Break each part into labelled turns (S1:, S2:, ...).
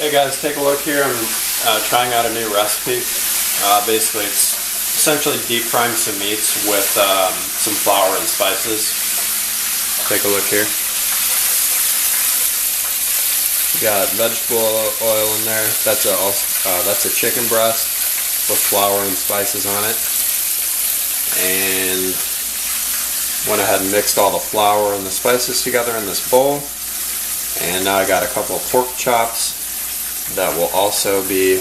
S1: Hey guys, take a look here. I'm trying out a new recipe. Basically, it's essentially deep frying some meats with some flour and spices. Take a look here. We got vegetable oil in there. That's a chicken breast with flour and spices on it. And went ahead and mixed all the flour and the spices together in this bowl. And now I got a couple of pork chops that will also be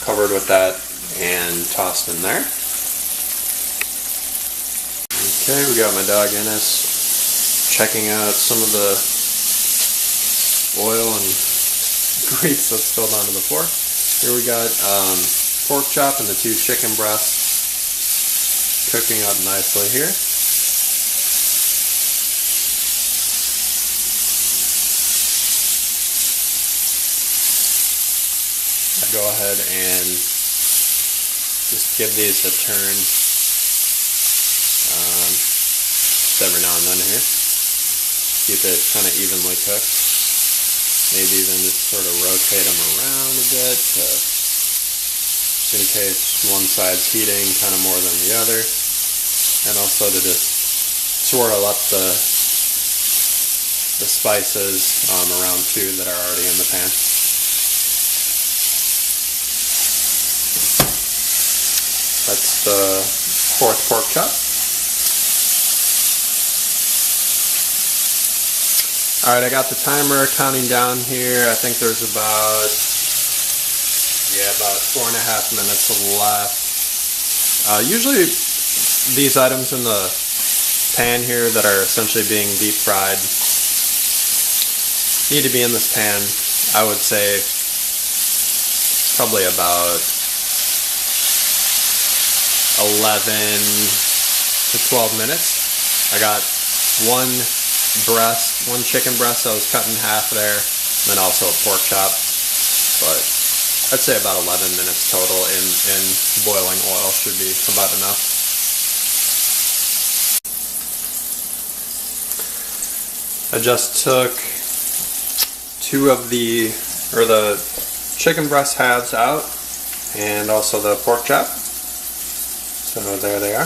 S1: covered with that and tossed in there. Okay, we got my dog Ennis checking out some of the oil and grease that's spilled onto the floor. Here we got pork chop and the 2 chicken breasts cooking up nicely here. I go ahead and just give these a turn just every now and then here. Keep it kind of evenly cooked. Maybe even just sort of rotate them around a bit just in case one side's heating kind of more than the other. And also to just swirl up the spices around too that are already in the pan. That's the 4th pork chop. Alright, I got the timer counting down here. I think there's about 4.5 minutes left. Usually these items in the pan here that are essentially being deep fried need to be in this pan. I would say probably about 11 to 12 minutes. I got one chicken breast that was cut in half there, and then also a pork chop. But I'd say about 11 minutes total in boiling oil should be about enough. I just took the chicken breast halves out, and also the pork chop. So there they are.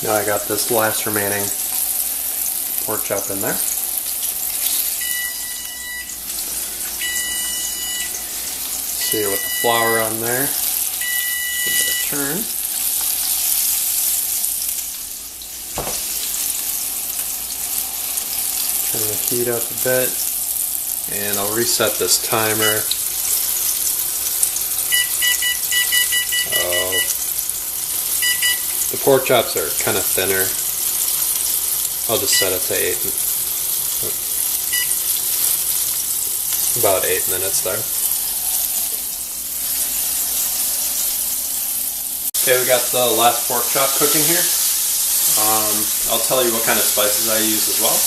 S1: Now I got this last remaining pork chop in there. See with the flour on there. Give it a turn. Turn the heat up a bit. And I'll reset this timer. The pork chops are kind of thinner. I'll just set it to 8. About 8 minutes there. Okay, we got the last pork chop cooking here. I'll tell you what kind of spices I use as well.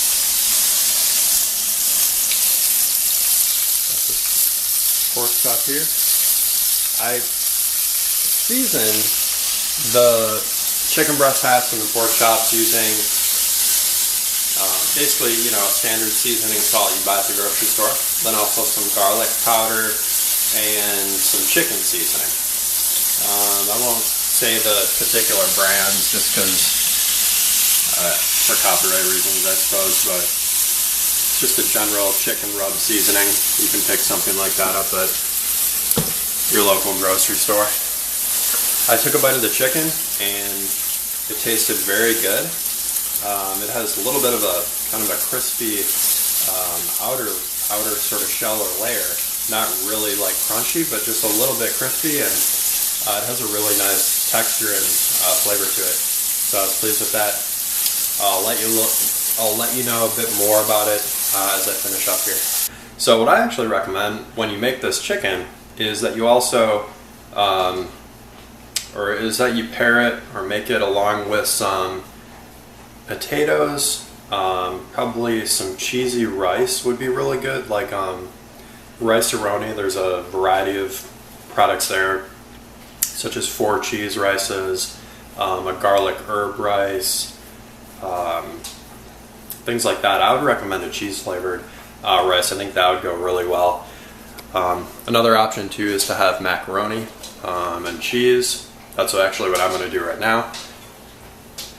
S1: Got this pork chop here. I seasoned the chicken breast halves and the pork chops using basically, a standard seasoning salt you buy at the grocery store. Then also some garlic powder and some chicken seasoning. I won't say the particular brands just because for copyright reasons, I suppose, but just a general chicken rub seasoning. You can pick something like that up at your local grocery store. I took a bite of the chicken and it tasted very good. It has a little bit of a kind of a crispy outer sort of shell or layer. Not really like crunchy, but just a little bit crispy, and it has a really nice texture and flavor to it. So I was pleased with that. I'll let you know a bit more about it as I finish up here. So what I actually recommend when you make this chicken is that you also you pair it or make it along with some potatoes, probably some cheesy rice would be really good, like Rice-A-Roni. There's a variety of products there, such as 4 cheese rices, a garlic herb rice, things like that. I would recommend a cheese flavored. rice. I think that would go really well. Another option too is to have macaroni and cheese. That's actually what I'm going to do right now.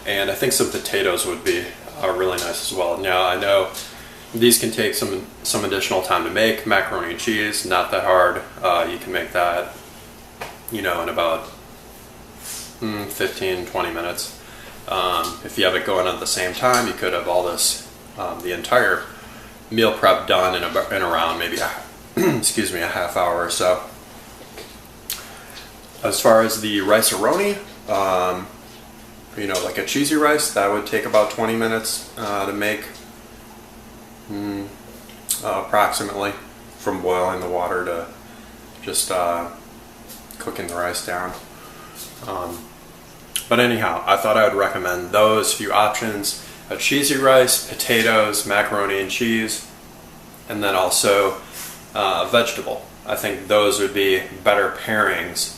S1: And I think some potatoes would be really nice as well. Now I know these can take some additional time to make. Macaroni and cheese, not that hard. You can make that, you know, in about 15-20 minutes. If you have it going at the same time, you could have all this, the entire meal prep done in around maybe excuse me, a half hour or so. As far as the rice-a-roni, you know, like a cheesy rice, that would take about 20 minutes to make, approximately, from boiling the water to just cooking the rice down. But anyhow, I thought I would recommend those few options: a cheesy rice, potatoes, macaroni and cheese, and then also a vegetable. I think those would be better pairings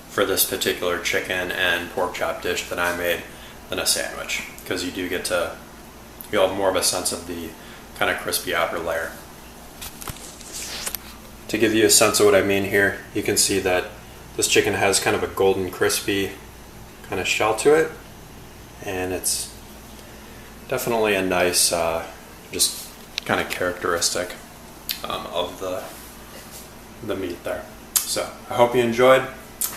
S1: for this particular chicken and pork chop dish that I made than a sandwich, because you'll have more of a sense of the kind of crispy outer layer. To give you a sense of what I mean here, you can see that this chicken has kind of a golden crispy kind of shell to it, and it's definitely a nice just kind of characteristic of the meat there. So I hope you enjoyed,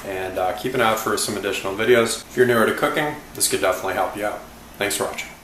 S1: and keep an eye out for some additional videos. If you're newer to cooking, this could definitely help you out. Thanks for watching.